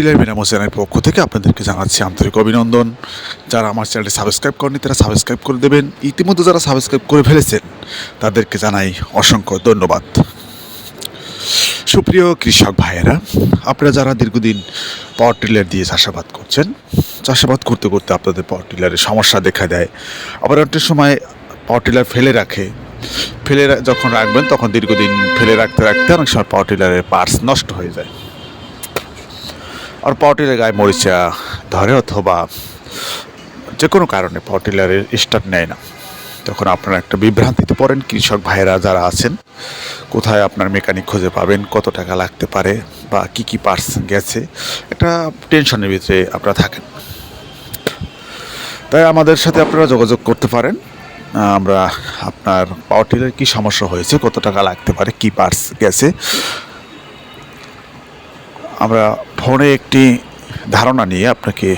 Tiller মেরামত চ্যানেলের পক্ষ থেকে আপনাদেরকে জানাচ্ছি আন্তরিক অভিনন্দন। যারা আমার চ্যানেলটি সাবস্ক্রাইব করেনি তারা সাবস্ক্রাইব করে দেবেন। ইতিমধ্যে যারা সাবস্ক্রাইব করে ফেলেছেন তাদেরকে জানাই অসংখ্য ধন্যবাদ। সুপ্রিয় কৃষক ভাইয়েরা, আপনারা যারা দীর্ঘদিন পাওয়ার টিলার দিয়ে চাষাবাদ করছেন, চাষাবাদ করতে করতে আপনাদের পাওয়ার টিলারের সমস্যা দেখা দেয়, আবার একটা সময় পাওয়ার টিলার ফেলে যখন রাখবেন তখন দীর্ঘদিন ফেলে রাখতে রাখতে অনেক সময় পাওয়ার টিলারের পার্টস নষ্ট হয়ে যায়, আর পাওয়ার টিলারের গায়ে মরিচা ধরে অথবা যে কোনো কারণে পাওয়ার টিলারের স্টার্ট নেয় না। তখন আপনারা একটা বিভ্রান্তিতে পড়েন। কৃষক ভাইয়েরা যারা আছেন, কোথায় আপনার মেকানিক খুঁজে পাবেন, কত টাকা লাগতে পারে বা কি কি পার্টস গেছে, একটা টেনশনের ভিতরে আপনারা থাকেন। তাই আমাদের সাথে আপনারা যোগাযোগ করতে পারেন। আমরা আপনার পাওয়ার টিলার কী সমস্যা হয়েছে, কত টাকা লাগতে পারে, কি পার্টস গেছে, আমরা ফোনে একটি ধারণা নিয়ে আপনাকে